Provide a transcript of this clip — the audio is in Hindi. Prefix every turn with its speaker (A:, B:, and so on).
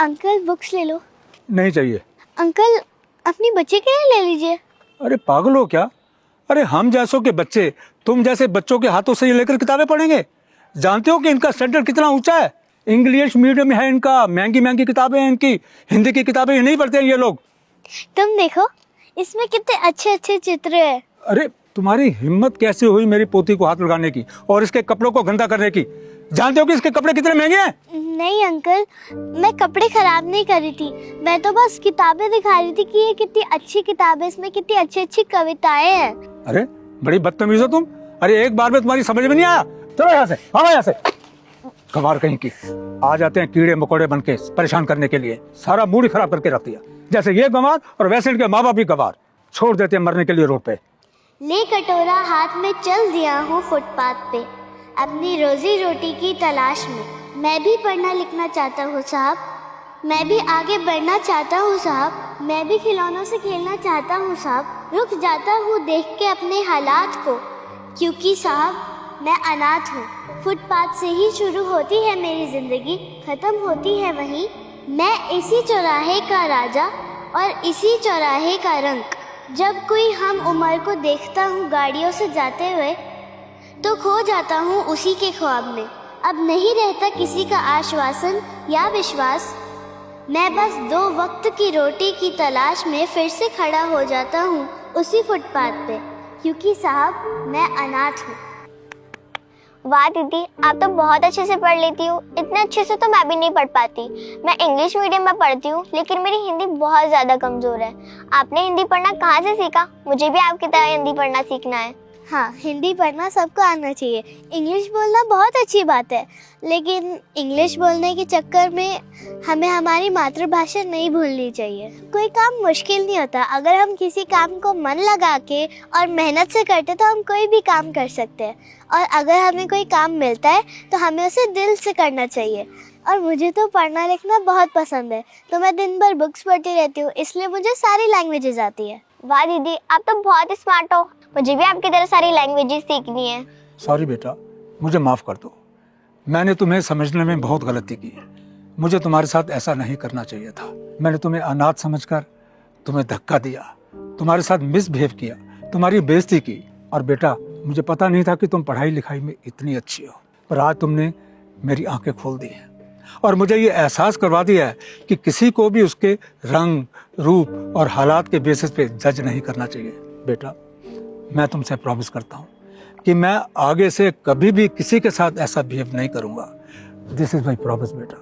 A: अंकल बुक्स ले लो।
B: नहीं चाहिए।
A: अंकल अपनी बच्चे के लिए ले लीजिए।
B: अरे पागल हो क्या? अरे हम जैसों के बच्चे तुम जैसे बच्चों के हाथों से ये लेकर किताबें पढ़ेंगे? जानते हो कि इनका स्टैंडर्ड कितना ऊंचा है? इंग्लिश मीडियम है इनका, महंगी महंगी किताबें हैं इनकी, हिंदी की किताबें नहीं पढ़ते हैं ये लोग।
A: तुम देखो इसमें कितने अच्छे अच्छे चित्र है।
B: अरे तुम्हारी हिम्मत कैसे हुई मेरी पोती को हाथ लगाने की और इसके कपड़ों को गंदा करने की? जानते हो कि इसके कपड़े कितने महंगे हैं?
A: नहीं अंकल, मैं कपड़े खराब नहीं कर रही थी, मैं तो बस किताबें दिखा रही थी कि ये कितनी अच्छी किताब है, इसमें कितनी अच्छी अच्छी कविताएं हैं।
B: अरे बड़ी बदतमीज हो तुम। अरे एक बार में तुम्हारी समझ में नहीं आया? चलो यहाँ से, आओ यहाँ से। गवार कहीं की आ जाते हैं कीड़े मकोड़े बन के परेशान करने के लिए, सारा मूड ही खराब करके रख दिया। जैसे ये गंवार और वैसे इनके माँ बाप भी गंवार, छोड़ देते हैं मरने के लिए रोड पे।
A: ले कटोरा हाथ में चल दिया हूँ फुटपाथ पे, अपनी रोजी रोटी की तलाश में। मैं भी पढ़ना लिखना चाहता हूँ साहब, मैं भी आगे बढ़ना चाहता हूँ साहब, मैं भी खिलौनों से खेलना चाहता हूँ साहब। रुक जाता हूँ देख के अपने हालात को, क्योंकि साहब मैं अनाथ हूँ। फुटपाथ से ही शुरू होती है मेरी जिंदगी, खत्म होती है वहीं। मैं इसी चौराहे का राजा और इसी चौराहे का रंक। जब कोई हम उम्र को देखता हूँ गाड़ियों से जाते हुए, तो खो जाता हूँ उसी के ख्वाब में। अब नहीं रहता किसी का आश्वासन या विश्वास, मैं बस 2 वक्त की रोटी की तलाश में फिर से खड़ा हो जाता हूँ उसी फुटपाथ पे, क्योंकि साहब मैं अनाथ हूँ। वाह दीदी, आप तो बहुत अच्छे से पढ़ लेती हो। इतने अच्छे से तो मैं भी नहीं पढ़ पाती। मैं इंग्लिश मीडियम में पढ़ती हूँ, लेकिन मेरी हिंदी बहुत ज़्यादा कमज़ोर है। आपने हिंदी पढ़ना कहाँ से सीखा? मुझे भी आपकी तरह हिंदी पढ़ना सीखना है। हाँ, हिंदी पढ़ना सबको आना चाहिए। इंग्लिश बोलना बहुत अच्छी बात है, लेकिन इंग्लिश बोलने के चक्कर में हमें हमारी मातृभाषा नहीं भूलनी चाहिए। कोई काम मुश्किल नहीं होता, अगर हम किसी काम को मन लगा के और मेहनत से करते तो हम कोई भी काम कर सकते हैं। और अगर हमें कोई काम मिलता है तो हमें उसे दिल से करना चाहिए। और मुझे तो पढ़ना लिखना बहुत पसंद है, तो मैं दिन भर बुक्स पढ़ती रहती हूँ, इसलिए मुझे सारी लैंग्वेजेस आती है। वाह दीदी, आप तो बहुत स्मार्ट हो। मुझे भी आपकी तरह सारी लैंग्वेजेस सीखनी है।
B: सॉरी बेटा, मुझे माफ कर दो। मैंने तुम्हें समझने में बहुत गलती की है। मुझे तुम्हारे साथ ऐसा नहीं करना चाहिए था। मैंने तुम्हें अनाथ समझकर तुम्हें धक्का दिया, तुम्हारे साथ मिसबिहेव किया, तुम्हारी बेइज्जती की। और बेटा, मुझे पता नहीं था कि तुम पढ़ाई लिखाई में इतनी अच्छी हो, पर आज तुमने मेरी आंखें खोल दी हैं और मुझे ये एहसास करवा दिया है कि किसी को भी उसके रंग, रूप और हालात के बेसिस पे जज नहीं करना चाहिए। बेटा, मैं तुमसे प्रॉमिस करता हूँ कि मैं आगे से कभी भी किसी के साथ ऐसा बिहेव नहीं करूँगा। दिस इज माई प्रॉमिस बेटा।